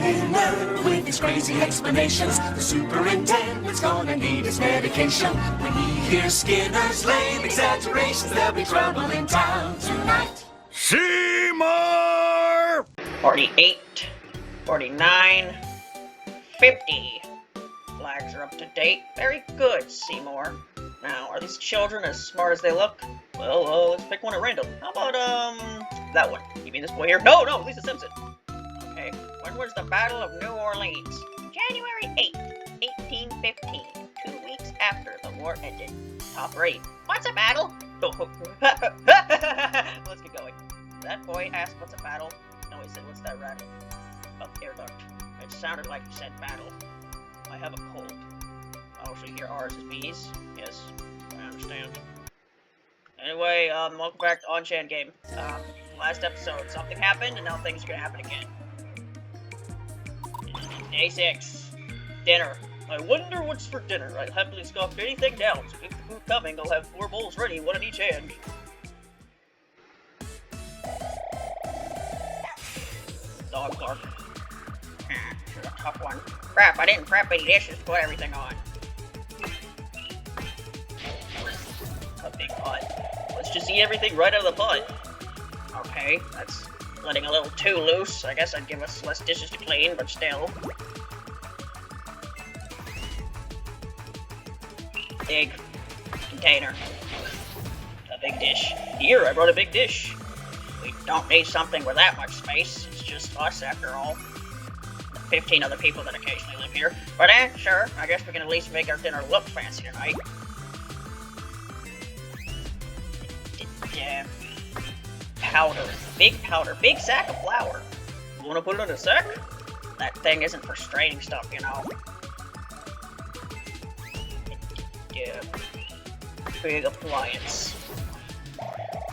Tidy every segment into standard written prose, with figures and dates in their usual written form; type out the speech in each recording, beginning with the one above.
dinner with these crazy explanations. The superintendent's gonna need his medication. When he hears Skinner's lame exaggerations, there'll be trouble in town tonight. Seymour! 48, 49, 50. Flags are up to date. Very good, Seymour. Now, are these children as smart as they look? Well, let's pick one at random. How about, that one? You mean this boy here? No, Lisa Simpson. Okay, when was the Battle of New Orleans? January 8th, 1815. 2 weeks after the war ended. Top rate. What's a battle? Let's get going. That boy asked what's a battle? No, he said, what's that rattle? Oh, air duct. It sounded like he said battle. I have a cold. I also hear R's as B's. Yes, I understand. Anyway, welcome back to Aunn-chan game. Last episode, something happened, and now things are gonna happen again. Day 6. Dinner. I wonder what's for dinner. I happily scoffed anything down, so keep the food coming. I'll have 4 bowls ready, 1 in each hand. Dog bark. Sure, a tough one. Crap, I didn't prep any dishes to put everything on. A big pot. Let's just eat everything right out of the pot. Okay, that's letting a little too loose. I guess I'd give us less dishes to clean, but still. Big container. A big dish. Here, I brought a big dish. We don't need something with that much space. It's just us, after all. 15 other people that occasionally live here. But sure, I guess we can at least make our dinner look fancy tonight. Powder. Big powder. Big sack of flour. You wanna put it in a sack? That thing isn't for straining stuff, you know. Big appliance.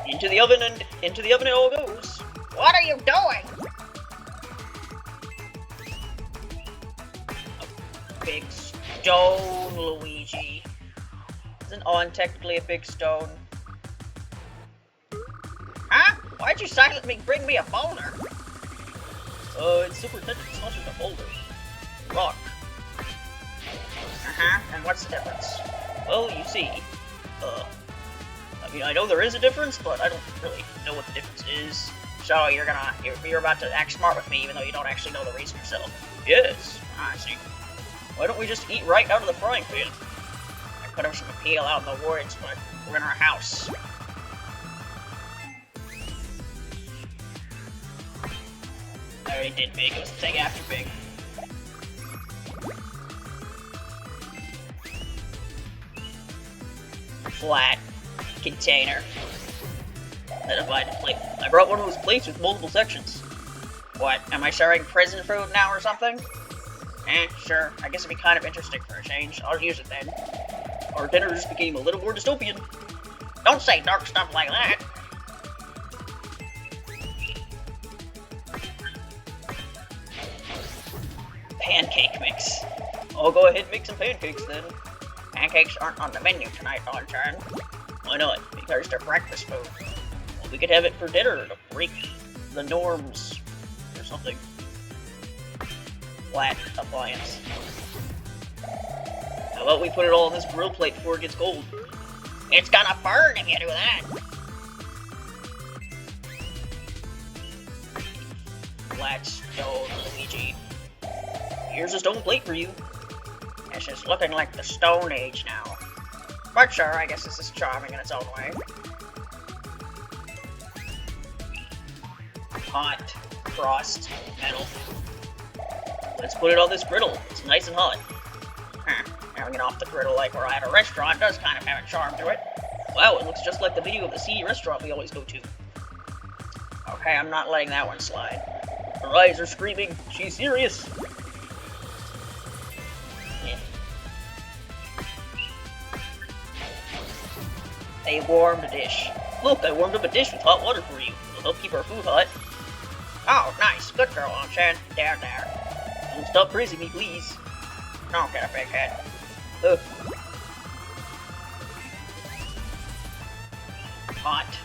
Into the oven and into the oven it all goes. What are you doing? A big stone, Luigi. Isn't Aunn technically a big stone? Huh? Why'd you silently bring me a boulder? It's superintendent, it's not just a boulder. Rock. And what's the difference? Well, you see, I mean, I know there is a difference, but I don't really know what the difference is. So you're about to act smart with me, even though you don't actually know the reason yourself. Yes, I see. Why don't we just eat right out of the frying pan? I could have some appeal out in the woods, but we're in our house. I already did big, it was the thing after big. Flat container. Then divided plate. I brought one of those plates with multiple sections. What, am I sharing prison food now or something? Sure. I guess it'd be kind of interesting for a change. I'll use it then. Our dinner just became a little more dystopian. Don't say dark stuff like that. Pancake mix. I'll go ahead and make some pancakes then. Pancakes aren't on the menu tonight, Aunn-chan. Why not? Because they're breakfast food. Well, we could have it for dinner to break the norms or something. Flat appliance. How about we put it all on this grill plate before it gets cold? It's gonna burn if you do that! Flat stone, Luigi. Here's a stone plate for you. This is looking like the Stone Age now. But sure, I guess this is charming in its own way. Hot, frost, metal. Let's put it on this griddle. It's nice and hot. Having it off the griddle like we're at a restaurant does kind of have a charm to it. Wow, it looks just like the video of the seedy restaurant we always go to. Okay, I'm not letting that one slide. Her eyes are screaming, she's serious. A warmed dish. Look, I warmed up a dish with hot water for you. It'll help keep our food hot. Oh, nice. Good girl, Aunn-chan. Down there. Don't stop praising me, please. Don't get a big head. Ugh. Hot.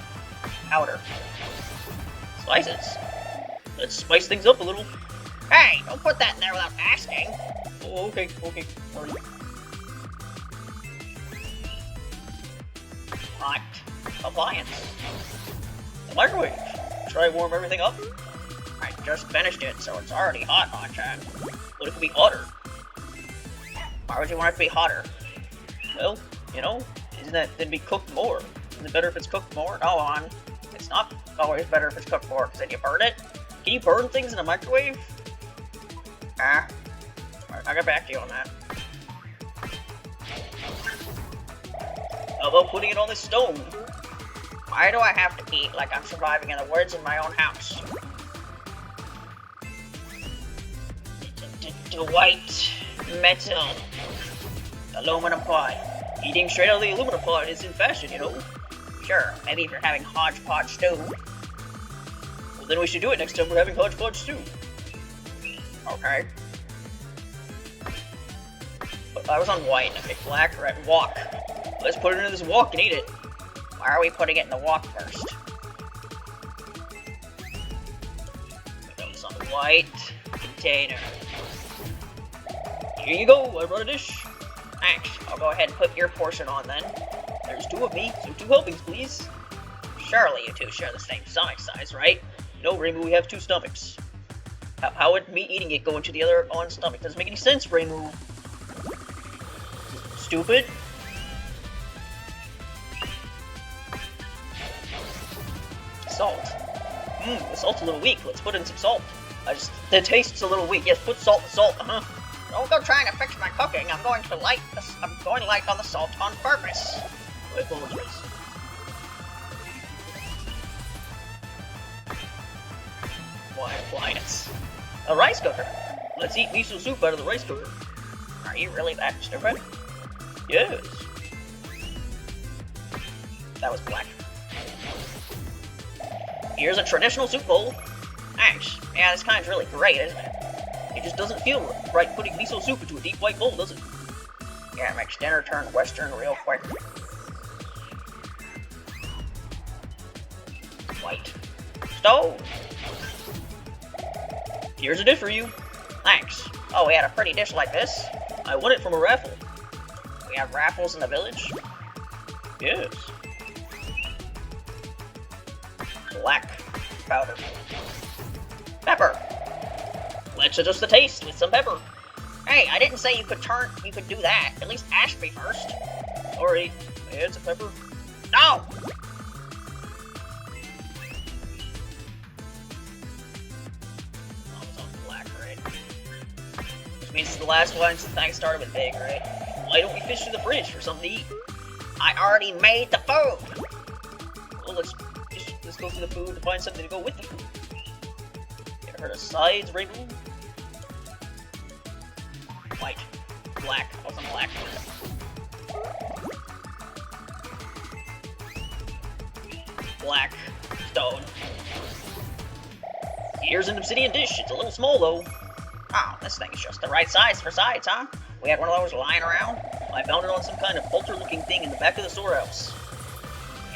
Powder. Slices. Let's spice things up a little. Hey, don't put that in there without asking. Oh, okay, sorry. Hot appliance. The microwave. Try to warm everything up? I just finished it, so it's already hot, Aunn-chan. But it could be hotter. Why would you want it to be hotter? Well, you know, isn't that then be cooked more? Isn't it better if it's cooked more? No, Aunn. It's not always better if it's cooked more, because then you burn it. Can you burn things in a microwave? Alright, I'll get back to you on that. How about putting it on this stone? Why do I have to eat like I'm surviving in the woods in my own house? The white metal aluminum pot. Eating straight out of the aluminum pot is in fashion, you know? Sure, maybe if you're having hodgepodge stew. Well, then we should do it next time we're having hodgepodge stew. Okay. But I was on white. Okay, black, red, wok. Let's put it into this wok and eat it. Why are we putting it in the wok first? Put this on the white container. Here you go, I brought a dish. Thanks. I'll go ahead and put your portion on then. There's 2 of me, so 2 helpings, please. Surely you 2 share the same stomach size, right? No, Reimu, we have 2 stomachs. How would me eating it go into the other Ann's stomach? Doesn't make any sense, Reimu. Stupid. Salt. The salt's a little weak. Let's put in some salt. The taste's a little weak. Yes, put salt in salt. Don't go trying to fix my cooking. I'm going light on the salt on purpose. I apologize. Why appliance? A rice cooker. Let's eat miso soup out of the rice cooker. Are you really that stupid? Yes. That was black. Here's a traditional soup bowl. Thanks. Yeah, this kind's really great, isn't it? It just doesn't feel right putting miso soup into a deep white bowl, does it? Yeah, it makes dinner turn western real quick. White. Stove! Here's a dish for you. Thanks. Oh, we had a pretty dish like this. I won it from a raffle. We have raffles in the village? Yes. Black powder. Pepper. Let's adjust the taste with some pepper. Hey, I didn't say you could do that. At least ask me first. Sorry. Add some pepper. No! Oh, it's on black, right? Which means it's the last one since I started with big, right? Why don't we fish to the fridge for something to eat? I already made the food! Well, let's go through the food to find something to go with the food. You ever heard of sides, Reimu? White. Black. I wasn't black. Black. Stone. Here's an obsidian dish. It's a little small, though. Oh, this thing is just the right size for sides, huh? We had one of those lying around. I found it on some kind of altar-looking thing in the back of the storehouse.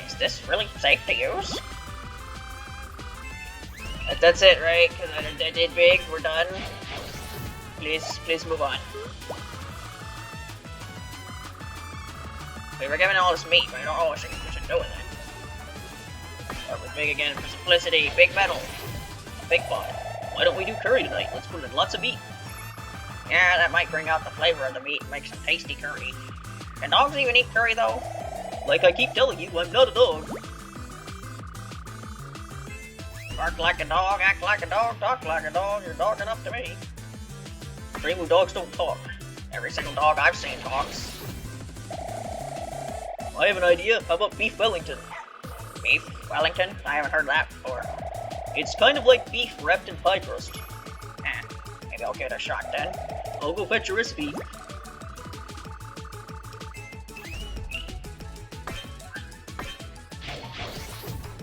Is this really safe to use? That's it, right? Because I did big. We're done. Please move on. We were given all this meat, but I don't know what we should do with it. Start with big again for simplicity. Big metal. A big pot. Why don't we do curry tonight? Let's put in lots of meat. Yeah, that might bring out the flavor of the meat and make some tasty curry. Can dogs even eat curry, though? Like I keep telling you, I'm not a dog. Bark like a dog, act like a dog, talk like a dog. You're dog enough to me. Reimu, dogs don't talk. Every single dog I've seen talks. I have an idea. How about beef Wellington? Beef Wellington? I haven't heard that before. It's kind of like beef wrapped in pie crust. Maybe I'll give it a shot then. I'll go fetch a recipe.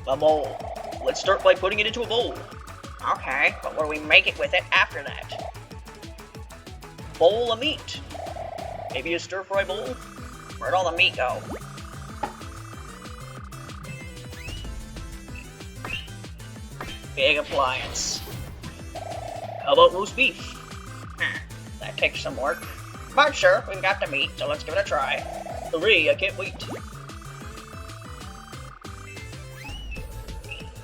A bowl. Let's start by putting it into a bowl. Okay, but what do we make it with it after that? Bowl of meat. Maybe a stir-fry bowl? Where'd all the meat go? Big appliance. How about roast beef? That takes some work. But sure, we've got the meat, so let's give it a try. Hooray, I can't wait.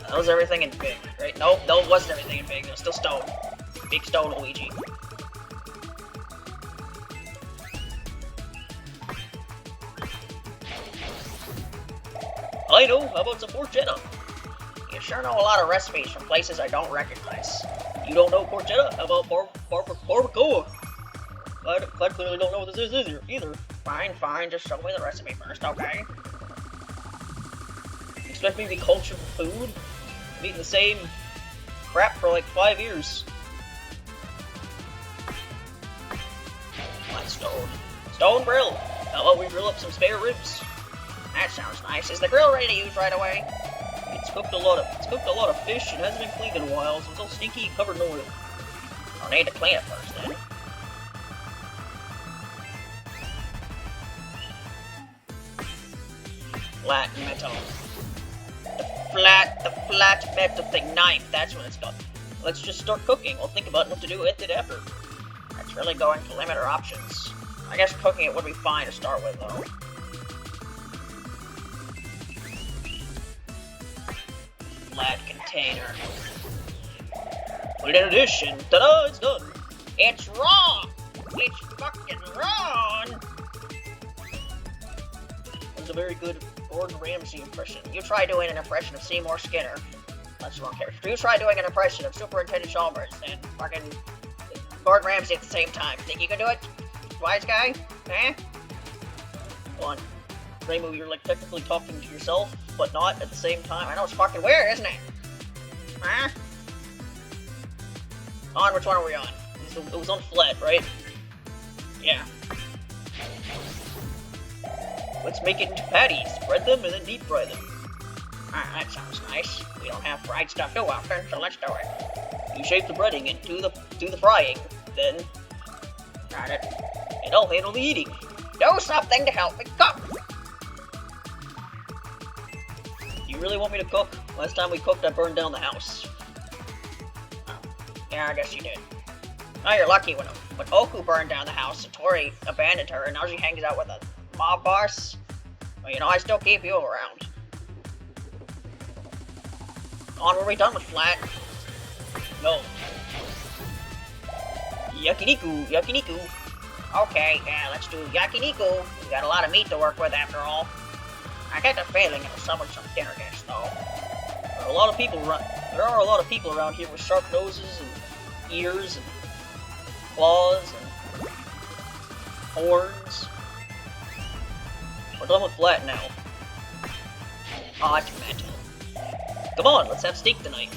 That was everything in big, right? Nope, no, it wasn't everything in big. It was still stone. Big stone Luigi. I know, how about some porchetta? You sure know a lot of recipes from places I don't recognize. You don't know porchetta? How about barbacoa? I clearly don't know what this is either. Fine, just show me the recipe first, okay? You expect me to be cultured with food? I've eaten the same crap for like 5 years. Flat stone. Stone grill! How about we grill up some spare ribs? That sounds nice. Is the grill ready to use right away? It's cooked a lot of fish and hasn't been cleaned in a while, so it's all stinky and covered in oil. I'll need to clean it first then. Flat metal. The flat metal thing, knife, that's what it's called. Let's just start cooking. We'll think about what to do with it after. That's really going to limit our options. I guess cooking it would be fine to start with, though. Flat container. Put it in a dish and ta-da, it's done. It's raw! It's fucking raw! That's a very good Gordon Ramsay impression. You try doing an impression of Seymour Skinner. That's the wrong character. You try doing an impression of Superintendent Chalmers and fucking Gordon Ramsay at the same time. Think you can do it? Wise guy? Eh? Come on. Reimu, you're like technically talking to yourself, but not at the same time. I know it's fucking weird, isn't it? Huh? On, which one are we on? It was on flat, right? Yeah. Let's make it into patties, spread them, and then deep fry them. Ah, that sounds nice. We don't have fried stuff too often, so let's do it. You shape the breading and do the frying, then... Got it. And I'll handle the eating. Do something to help me cook! You really want me to cook? Last time we cooked, I burned down the house. Oh, yeah, I guess you did. Oh, you're lucky when Oku burned down the house, Satori abandoned her, and now she hangs out with a mob boss. Well, you know, I still keep you around. On, were we done with flat? No. Yakiniku. Okay, yeah, let's do yakiniku. We got a lot of meat to work with after all. I get the feeling it'll summon some dinner guests, though. There are a lot of people around here with sharp noses and ears and claws and horns. We're done with flat now. Hot metal. Come on, let's have steak tonight.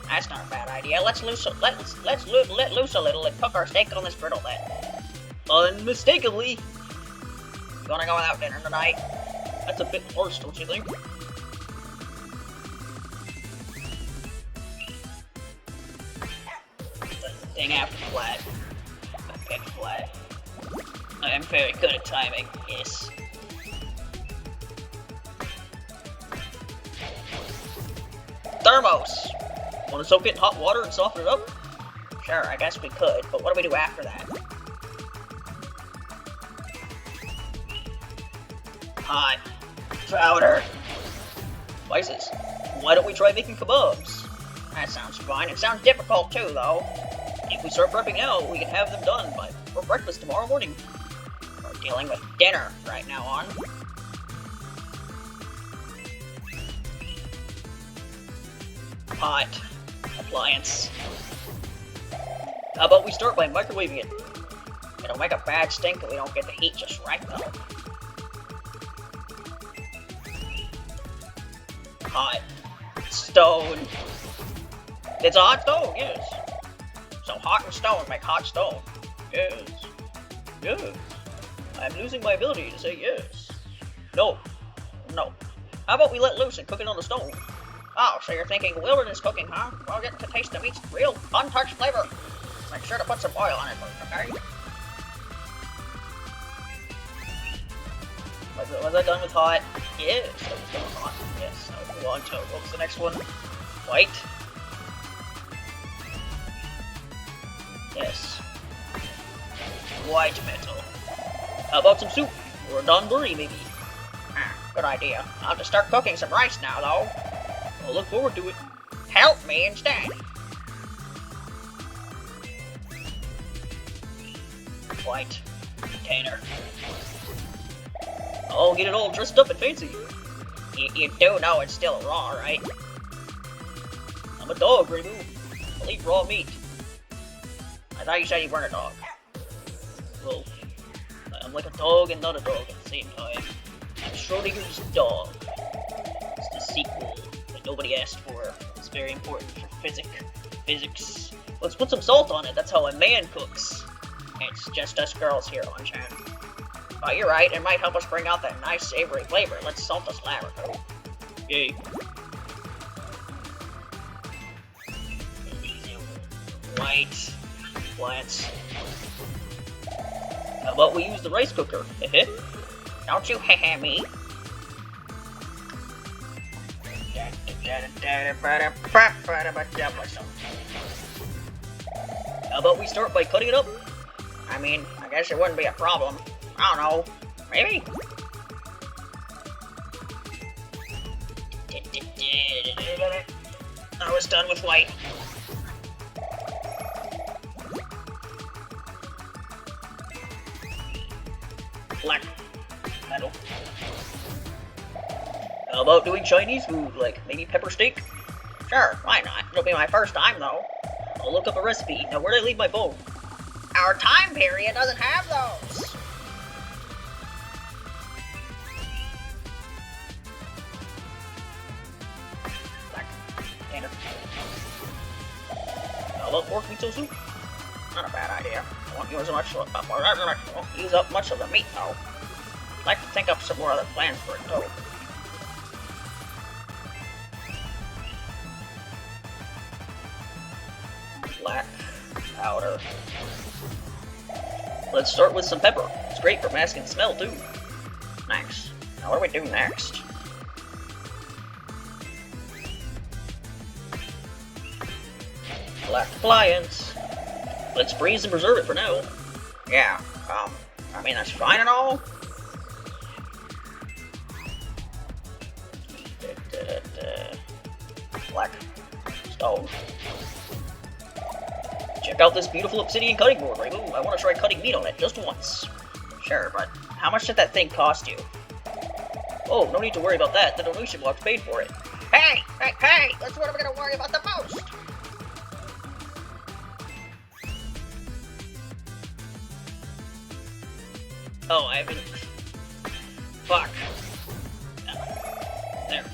That's not a bad idea. Let's let loose a little and cook our steak on this griddle then. Unmistakably. Gonna go without dinner tonight. That's a bit harsh, don't you think? Thing after flat. I picked flat. I am very good at timing, yes. Thermos! Want to soak it in hot water and soften it up? Sure, I guess we could, but what do we do after that? Hot. Powder. Spices. Why don't we try making kebabs? That sounds fine. It sounds difficult too, though. If we start prepping now, we can have them done for breakfast tomorrow morning. We're dealing with dinner right now on. Hot. Appliance. How about we start by microwaving it? It'll make a bad stink if we don't get the heat just right, though. Hot. Stone. It's a hot stone, yes. So hot and stone make hot stone. Yes. Yes. I'm losing my ability to say yes. No. No. How about we let loose and cook it on the stone? Oh, so you're thinking wilderness cooking, huh? Well, get to taste the meat's real, untouched flavor. Make sure to put some oil on it first, okay? Was I done with hot? Yes, I was done with hot. Yes, I'll move on to what was the next one? White. Yes. White metal. How about some soup? Or a donburi, maybe? Good idea. I'll have to start cooking some rice now, though. I'll look forward to it. Help me instead. White container. I'll get it all dressed up and fancy. You do know it's still raw, right? I'm a dog, Reimu. I'll eat raw meat. I thought you said you weren't a dog. Well, I'm like a dog and not a dog at the same time. I'm Schrodinger's dog. It's the sequel that nobody asked for. It's very important for physics. Let's put some salt on it. That's how a man cooks. It's just us girls here, Aunn-chan. Oh, you're right. It might help us bring out that nice savory flavor. Let's salt this larico. Yay. White plants. How about we use the rice cooker? Don't you me. How about we start by cutting it up? I mean, I guess it wouldn't be a problem. I don't know. Maybe? I was done with white. Black metal. How about doing Chinese food, like maybe pepper steak? Sure, why not? It'll be my first time, though. I'll look up a recipe. Now, where'd I leave my bow? Our time period doesn't have those. Black container. How about pork miso soup? Not a bad idea. I won't use up much of the meat, though. I'd like to think up some more other plans for it, though. Black powder. Let's start with some pepper. It's great for masking smell, too. Nice. Now, what do we do next? Black appliance. Let's freeze and preserve it for now. Yeah, I mean, that's fine and all. Black stone. Check out this beautiful obsidian cutting board, Reimu. I want to try cutting meat on it just once. Sure, but how much did that thing cost you? Oh, no need to worry about that. The donation box paid for it. Hey! That's what I'm gonna worry about the most! Oh, I haven't... Fuck. There.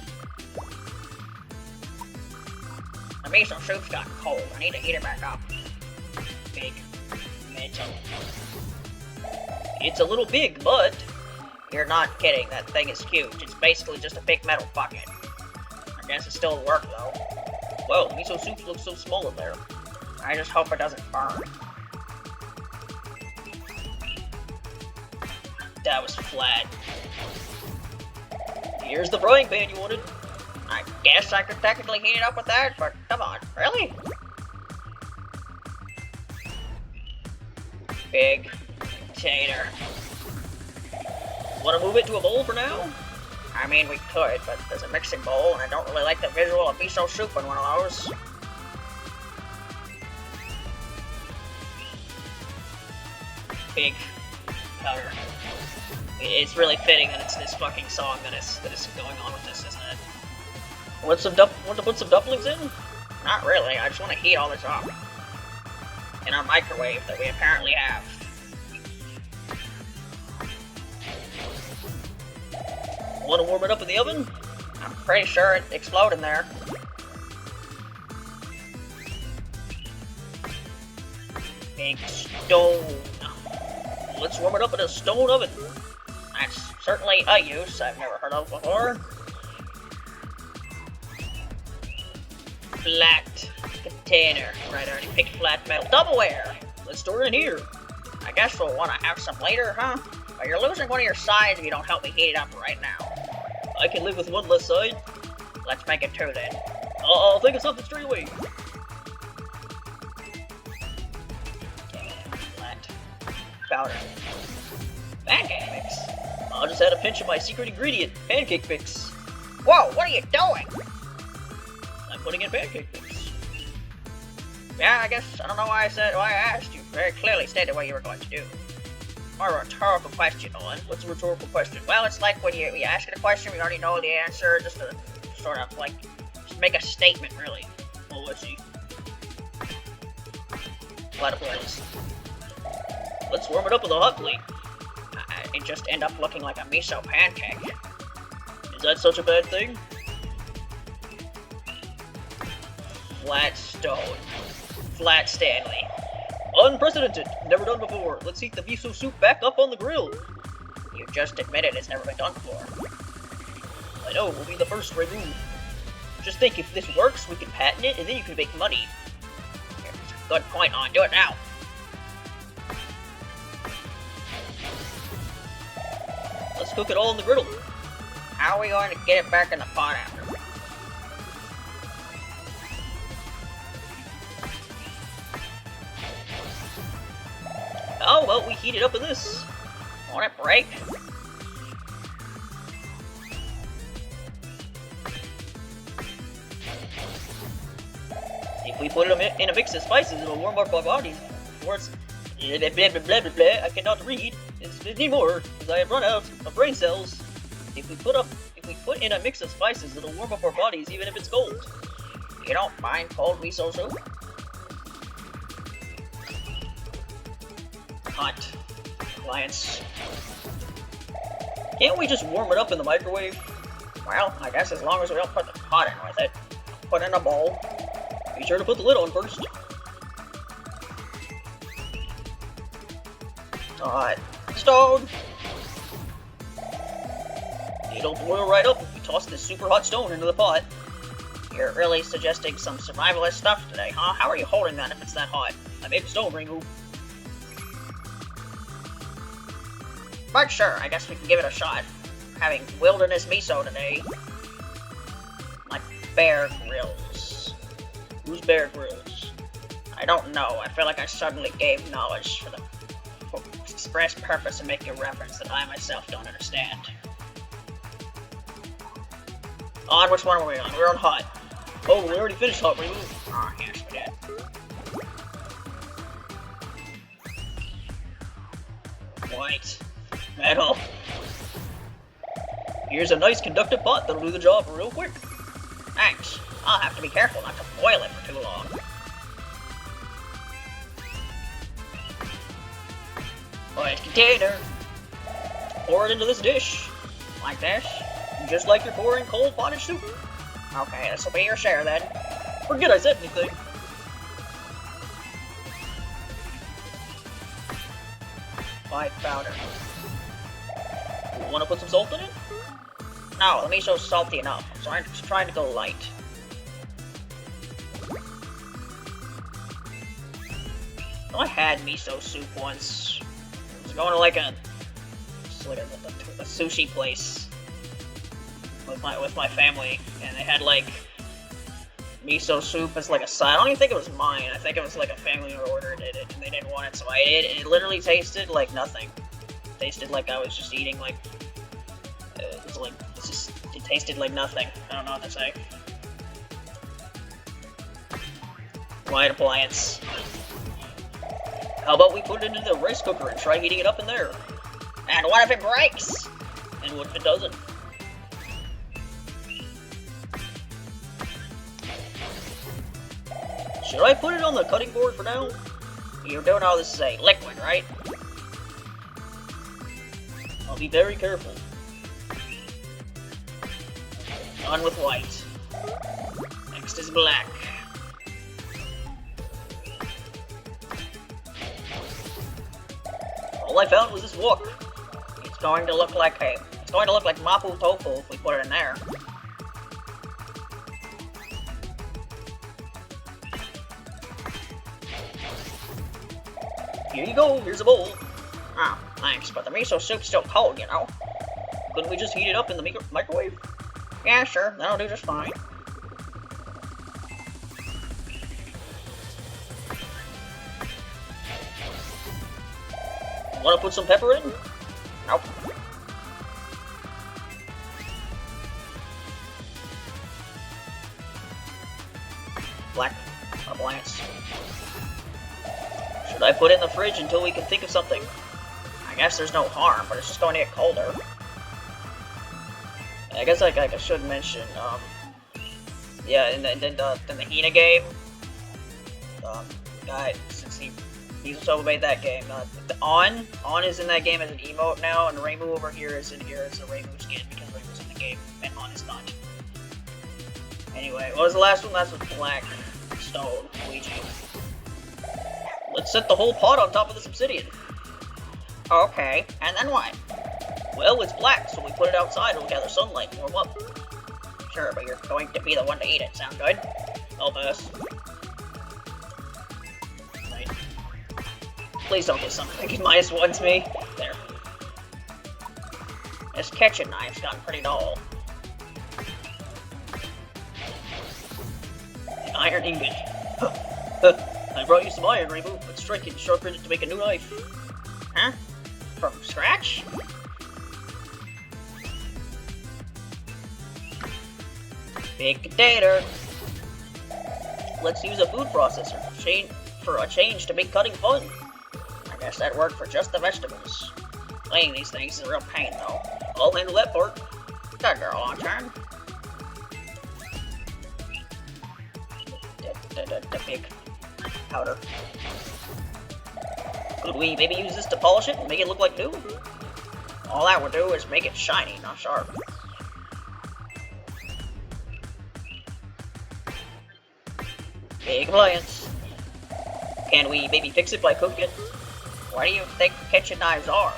The miso soup's gotten cold. I need to heat it back up. Big metal. It's a little big, but... You're not kidding. That thing is huge. It's basically just a big metal bucket. I guess it still work, though. Whoa, miso soup looks so small in there. I just hope it doesn't burn. That was flat. Here's the frying pan you wanted. I guess I could technically heat it up with that, but come on, really? Big container. Want to move it to a bowl for now? I mean, we could, but there's a mixing bowl, and I don't really like the visual of miso soup in one of those. Big counter. It's really fitting that it's this fucking song that is going on with this, isn't it? Want to put some dumplings in? Not really. I just want to heat all this up in our microwave that we apparently have. Want to warm it up in the oven? I'm pretty sure it exploded in there. Big stone. Let's warm it up in a stone oven. That's certainly a use I've never heard of before. Flat container. Right, I already picked flat metal. Doubleware! Let's store it in here. I guess we'll want to have some later, huh? But you're losing one of your sides if you don't help me heat it up right now. I can live with one less side. Let's make it two then. I'll think of something straight away. powder. Pancake mix? I'll just add a pinch of my secret ingredient, pancake mix. Whoa, what are you doing? I'm putting in pancake mix. Yeah, I guess, I don't know why I asked you. Very clearly stated what you were going to do. Or a rhetorical question, Aunn. What's a rhetorical question? Well, it's like when you ask it a question, we already know the answer, just to sort of like, just make a statement, really. Oh, let's see. Platypus. Let's warm it up with a hot plate. It just end up looking like a miso pancake. Is that such a bad thing? Flat stone. Flat Stanley. Unprecedented. Never done before. Let's heat the miso soup back up on the grill. You just admitted it's never been done before. I know, we'll be the first, Reimu. Just think, if this works, we can patent it, and then you can make money. Good point, Aunn. Do it now. Let's cook it all in the griddle. How are we going to get it back in the pot after? Oh, well, we heat it up in this. Want it break? If we put it in a mix of spices, it'll warm up our bodies. Before it's blah blah blah blah blah. I cannot read anymore because I have run out of brain cells. If we put in a mix of spices, it'll warm up our bodies even if it's cold. You don't mind cold miso soup? Hot. Appliance. Can't we just warm it up in the microwave? Well, I guess as long as we don't put the pot in with it. Put in a bowl. Be sure to put the lid on first. Hot stone! It'll boil right up if we toss this super hot stone into the pot. You're really suggesting some survivalist stuff today, huh? How are you holding that if it's that hot? I made the stone, Reimu. But sure, I guess we can give it a shot. Having wilderness miso today. Like Bear Grylls. Who's Bear Grylls? I don't know. I feel like I suddenly gave knowledge for the express purpose of making a reference that I myself don't understand. On which one are we on? We're on hot. Oh, we already finished hot, Reimu. Ah, yes, we did. White. Metal. Here's a nice conductive pot that'll do the job real quick. Thanks. I'll have to be careful not to boil it for too long. White container. Pour it into this dish. Like this. Just like you're pouring cold pottage soup. Okay, this'll be your share then. Forget I said anything. White powder. Want to put some salt in it? No, the miso's salty enough. I'm just trying to go light. I had miso soup once. I was going to like a sushi place with my family, and they had like miso soup as like a side. I don't even think it was mine. I think it was like a family who ordered it, and they didn't want it, so I ate it, and it literally tasted like nothing. It tasted like I was just eating like it tasted like nothing. I don't know what to say. Light appliance. How about we put it into the rice cooker and try heating it up in there? And what if it breaks? And what if it doesn't? Should I put it on the cutting board for now? You do know this is a liquid, right? I'll be very careful. On with white. Next is black. All I found was this wok. It's going to look like mapo tofu if we put it in there. Here you go, here's a bowl. Ah, thanks, but the miso soup's still cold, you know. Couldn't we just heat it up in the microwave? Yeah, sure, that'll do just fine. Wanna put some pepper in? Nope. Black appliance. Should I put it in the fridge until we can think of something? I guess there's no harm, but it's just going to get colder. I guess I should mention, yeah, in the Hina game, guy, since he's also made that game, Aunn is in that game as an emote now, and Reimu over here is in here as a Reimu skin, because Reimu's in the game, and Aunn is not. Anyway, what was the last one? Last was Black Stone, Luigi. Let's set the whole pot on top of this obsidian. Okay, and then what? Well, it's black, so we put it outside, it'll gather sunlight and warm up. Sure, but you're going to be the one to eat it, sound good? Help us. Right. Please don't get something -1 to me. There. This kitchen knife's gotten pretty dull. An iron ingot. I brought you some iron, Reimu. Let's strike it and sharpen it to make a new knife. Huh? From scratch? Big potato. Let's use a food processor for a change to make cutting fun. I guess that worked for just the vegetables. Cleaning these things is a real pain, though. I'll handle that part. Good girl, Aunn-chan. The big powder. Could we maybe use this to polish it and make it look like new? All that would do is make it shiny, not sharp. Big appliance. Can we maybe fix it by cooking it? What do you think kitchen knives are?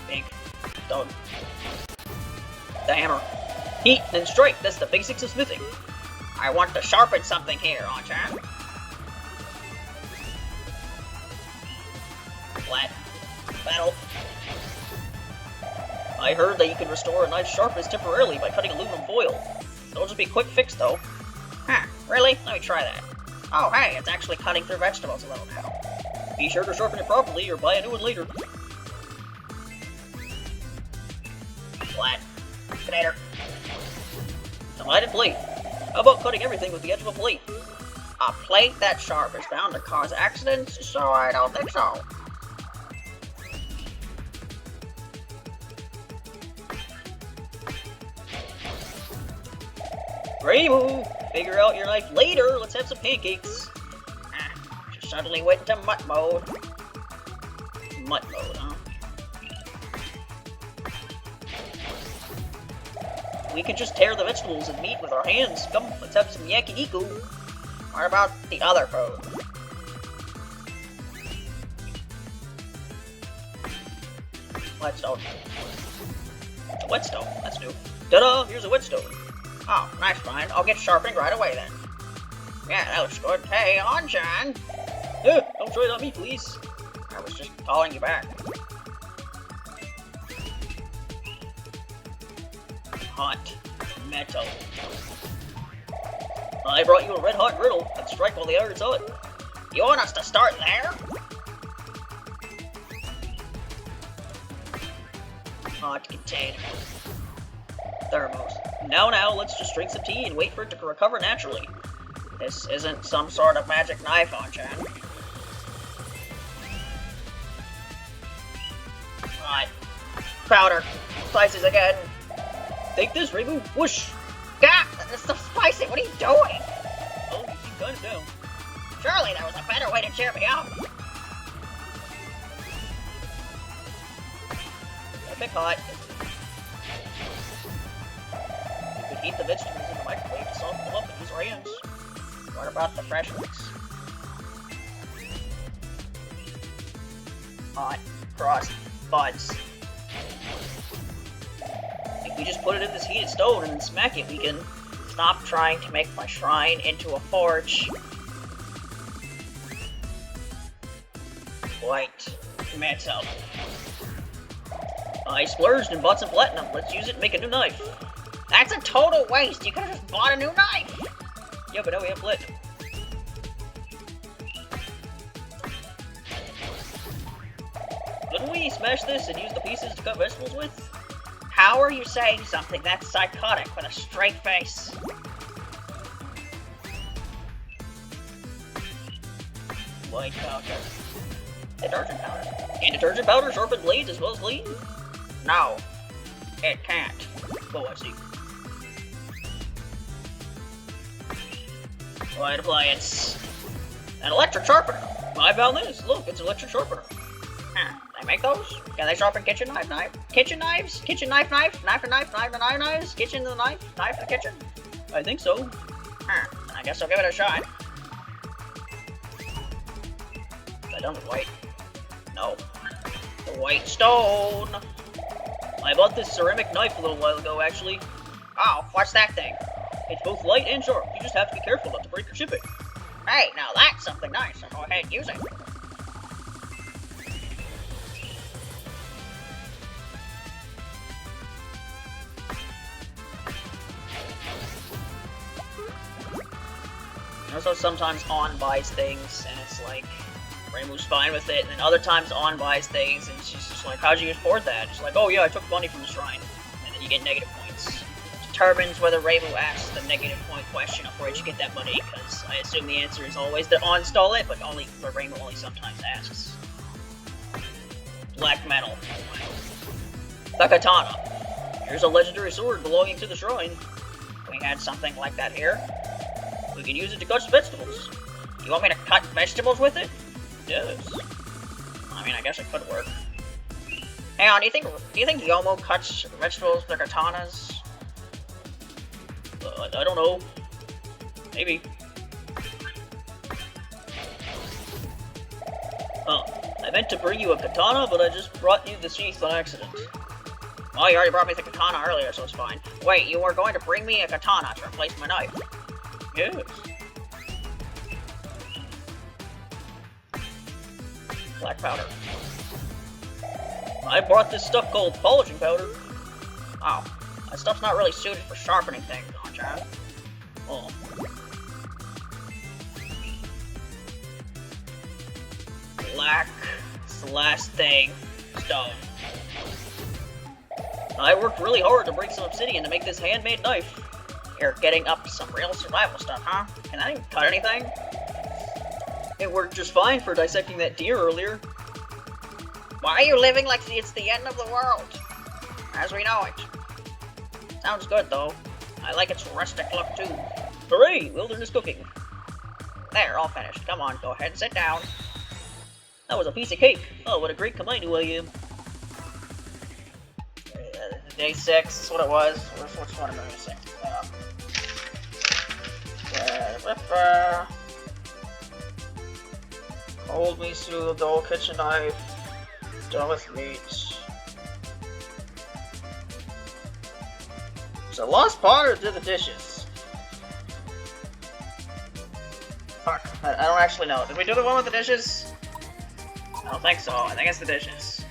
Big. Done. The hammer. Heat, then strike. That's the basics of smithing. I want to sharpen something here, Aunn-chan. Flat. Battle. I heard that you can restore a knife's sharpness temporarily by cutting aluminum foil. It'll just be a quick fix, though. Huh, really? Let me try that. Oh, hey, it's actually cutting through vegetables a little now. Be sure to sharpen it properly or buy a new one later. Flat. Potato. Divided plate. How about cutting everything with the edge of a plate? A plate that sharp is bound to cause accidents? So I don't think so. Reimu! Figure out your knife later, let's have some pancakes. Just suddenly went into mutt mode. Mutt mode, huh? We could just tear the vegetables and meat with our hands. Come, let's have some yakiniku. What about the other food? Whetstone. A whetstone, that's new. Ta-da! Here's a whetstone. Oh, nice find. I'll get sharpening right away then. Yeah, that looks good. Hey, Aunn-chan! Don't try it on me, please. I was just calling you back. Hot metal. I brought you a red-hot griddle. Let's strike while the iron's hot. You want us to start there? Hot container. Thermos. Now, let's just drink some tea and wait for it to recover naturally. This isn't some sort of magic knife, Aunn-chan. Hot. Powder. Spices again. Take this, Reimu. Whoosh! Gah! That's so spicy! What are you doing? Oh, you keep cutting down. Surely there was a better way to cheer me up. Epic hot. You could heat the vegetables in the microwave to soften them up and use our hands. What about the fresh ones? Hot cross buns. If we just put it in this heated stone and then smack it, we can stop trying to make my shrine into a forge. White metal. I splurged and bought some platinum. Let's use it and make a new knife. That's a total waste. You could have just bought a new knife. Yeah, but now we have platinum. Couldn't we smash this and use the pieces to cut vegetables with? How are you saying something that's psychotic with a straight face? White powder. Detergent powder. Can detergent powder sharpen blades as well as lead? No. It can't. Oh, I see. White appliance. An electric sharpener. I found this. Look, it's an electric sharpener. Huh. They make those? Can they sharpen kitchen knives? Kitchen knives? Kitchen knife? Knife and knives? Kitchen to the knife? Knife to the kitchen? I think so. Huh. I guess I'll give it a shot. I done with white? No. The white stone! I bought this ceramic knife a little while ago, actually. Oh, what's that thing? It's both light and sharp. You just have to be careful not to break your shipping. Hey, now that's something nice. So go ahead and use it. Also, sometimes Aunn buys things, and it's like, Reimu's fine with it, and then other times Aunn buys things, and she's just like, how'd you afford that? She's like, oh yeah, I took money from the shrine. And then you get negative points. It determines whether Reimu asks the negative point question of where'd you get that money, because I assume the answer is always that Aunn stole it, but Reimu only sometimes asks. Black metal. The katana. Here's a legendary sword belonging to the shrine. We had something like that here. We can use it to cut vegetables. You want me to cut vegetables with it? Yes. I mean, I guess it could work. Hang on, do you think Yomo cuts vegetables with their katanas? I don't know. Maybe. Oh, I meant to bring you a katana, but I just brought you the sheath on accident. Oh, you already brought me the katana earlier, so it's fine. Wait, you were going to bring me a katana to replace my knife? Yes. Black powder. I brought this stuff called polishing powder. Oh, that stuff's not really suited for sharpening things, Aunn-chan. Oh. Black. It's the last thing. Stone. I worked really hard to break some obsidian to make this handmade knife. You're getting up some real survival stuff, huh? Can that even cut anything? It worked just fine for dissecting that deer earlier. Why are you living like it's the end of the world? As we know it. Sounds good, though. I like its rustic look, too. Hooray! Wilderness cooking. There, all finished. Come on, go ahead and sit down. That was a piece of cake. Oh, what a great Kamainu I am. Day 6, that's what it was. Which one am I missing? Cold miso, dull kitchen knife, done with meat. So lost pot or did the dishes? Fuck, I don't actually know. Did we do the one with the dishes? I don't think so. I think it's the dishes.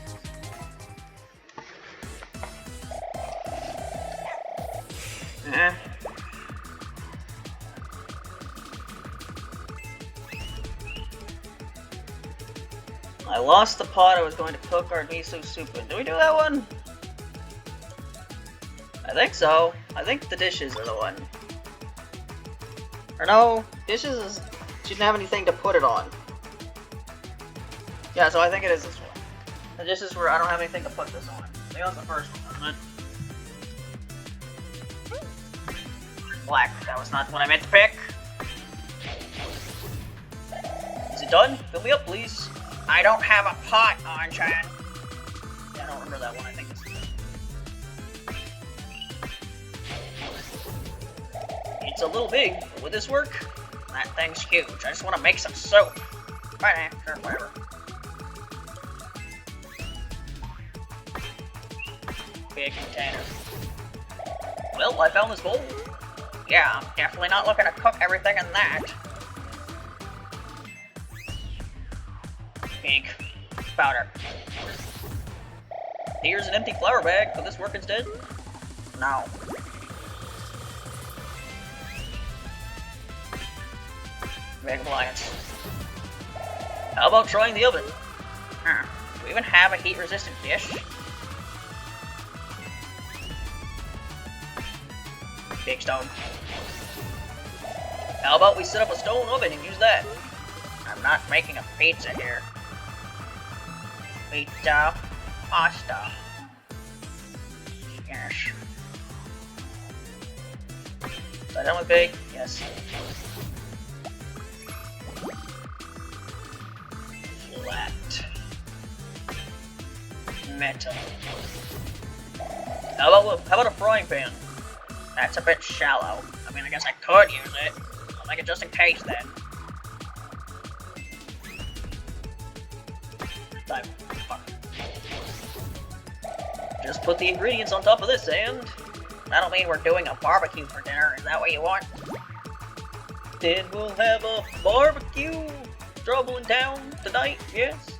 Eh. I lost the pot I was going to cook our miso soup in. Did we do that one? I think so. I think the dishes are the one. Or no, dishes is... She didn't have anything to put it on. Yeah, so I think it is this one. The dishes were... I don't have anything to put this on. I think that was the first one, wasn't it? Black. That was not what I meant to pick. Is it done? Fill me up, please. I don't have a pot, Aunn-chan. Yeah, I don't remember that one. I think this is it. It's a little big, but would this work? That thing's huge. I just want to make some soap. Right, sure, whatever. Big container. Well, I found this bowl. Yeah, I'm definitely not looking to cook everything in that. Big powder. Here's an empty flour bag. Could this work instead? No. Big appliance. How about trying the oven? we even have a heat-resistant dish? Big stone. How about we set up a stone oven and use that? I'm not making a pizza here. Pizza. Pasta. Yes. Is that done with big? Yes. Flat. Metal. How about a frying pan? That's a bit shallow. I mean, I guess I could use it. I'll make it just in case then. Fuck. Just put the ingredients on top of this and... That'll mean we're doing a barbecue for dinner. Is that what you want? Then we'll have a barbecue. Trouble in town tonight, yes?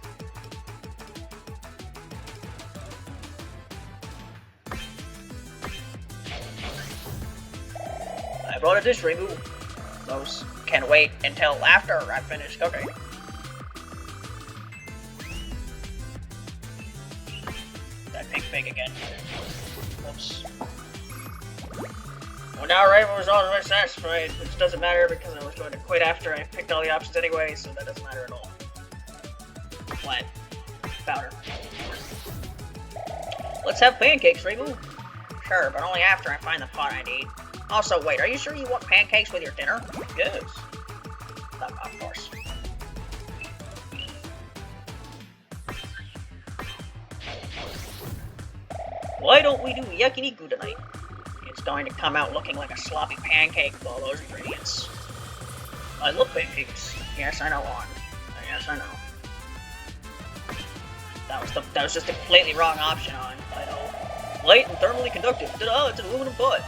I brought a dish, Reimu. Those can wait until after I finish cooking. That pig again. Oops. Well, now Reimu was all satisfied, which doesn't matter because I was going to quit after I picked all the options anyway, so that doesn't matter at all. Flat. Powder. Let's have pancakes, Reimu. Sure, but only after I find the pot I need. Also, wait, are you sure you want pancakes with your dinner? Yes. Of course. Why don't we do yakiniku tonight? It's going to come out looking like a sloppy pancake with all those ingredients. I love pancakes. Yes, I know, Aunn. Yes, I know. That was just a completely wrong option, Aunn. I know. Light and thermally conductive. Ta-da! It's an aluminum pot.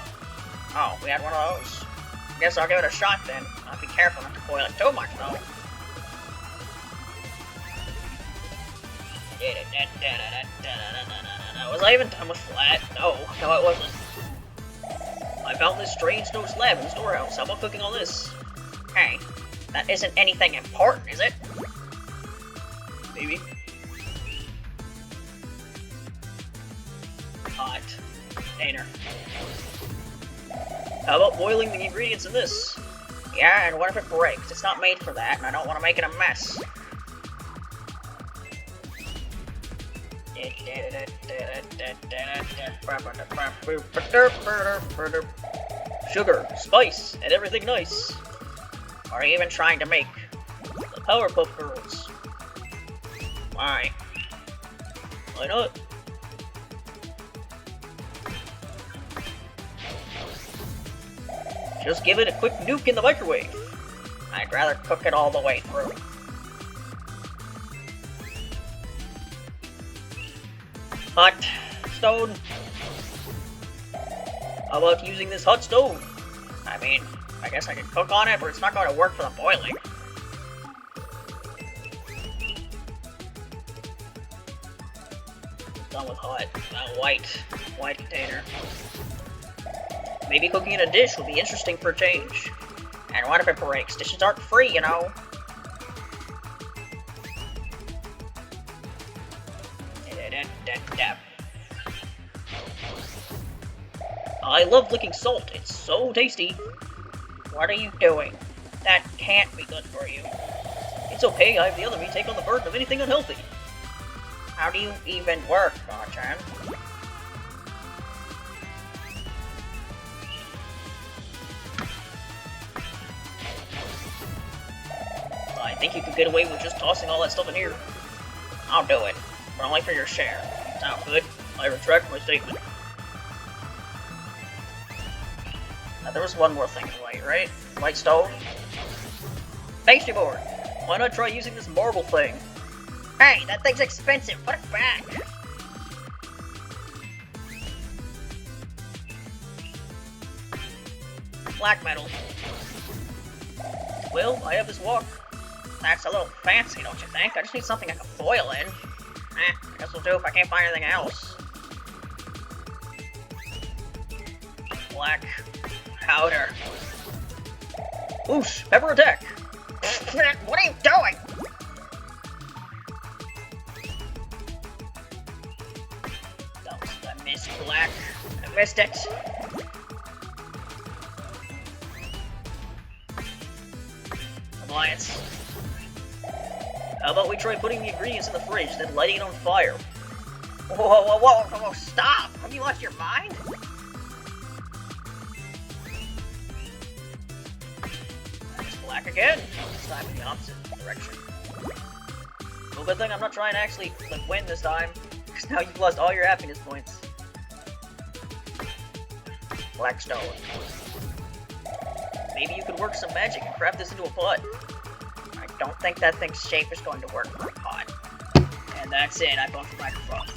Oh, we had one of those. Guess I'll give it a shot then. I'll be careful not to boil it too much, though. Was I even done with flat? No, it wasn't. I found this strange stone slab in the storehouse. How about cooking all this? Hey, that isn't anything important, is it? Maybe. Hot. Container. How about boiling the ingredients in this? Yeah, and what if it breaks? It's not made for that, and I don't want to make it a mess. Sugar, spice, and everything nice. Are you even trying to make the Powerpuff Girls? Why? Why not? Just give it a quick nuke in the microwave. I'd rather cook it all the way through. Hot stone. How about using this hot stone? I mean, I guess I can cook on it, but it's not going to work for the boiling. Done with hot. White container. Maybe cooking in a dish would be interesting for a change. And what if it breaks? Dishes aren't free, you know. I love licking salt. It's so tasty. What are you doing? That can't be good for you. It's okay, I have the other me take on the burden of anything unhealthy. How do you even work, Aunn-chan? I think you could get away with just tossing all that stuff in here. I'll do it, but only for your share. Sound good? I retract my statement. Now, there was one more thing in white, right? White stone? Pastry board! Why not try using this marble thing? Hey, that thing's expensive! Put it back! Black metal. Well, I have this wok. That's a little fancy, don't you think? I just need something I can boil in. I guess we'll do if I can't find anything else. Black powder. Whoosh! Pepper attack! What are you doing? Miss Black. I missed it. Alliance. How about we try putting the ingredients in the fridge, then lighting it on fire? Whoa, stop! Have you lost your mind? Miss Black again. This time in the opposite direction. Well, good thing I'm not trying to actually win this time, because now you've lost all your happiness points. Blackstone. Maybe you could work some magic and craft this into a pot. I don't think that thing's shape is going to work for a pot. And that's it, I bumped the microphone.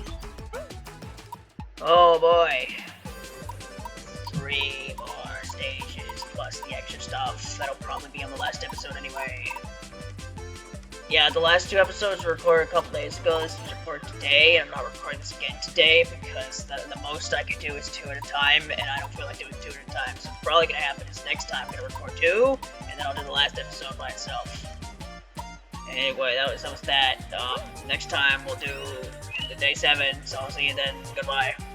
Oh boy. 3 more stages, plus the extra stuff. That'll probably be on the last episode anyway. Yeah, the last 2 episodes were recorded a couple days ago. This was recorded today, and I'm not recording this again today because the most I can do is 2 at a time, and I don't feel like doing 2 at a time. So what's probably gonna happen is next time I'm gonna record 2, and then I'll do the last episode by itself. Anyway, that was that. Next time we'll do the day 7, so I'll see you then. Goodbye.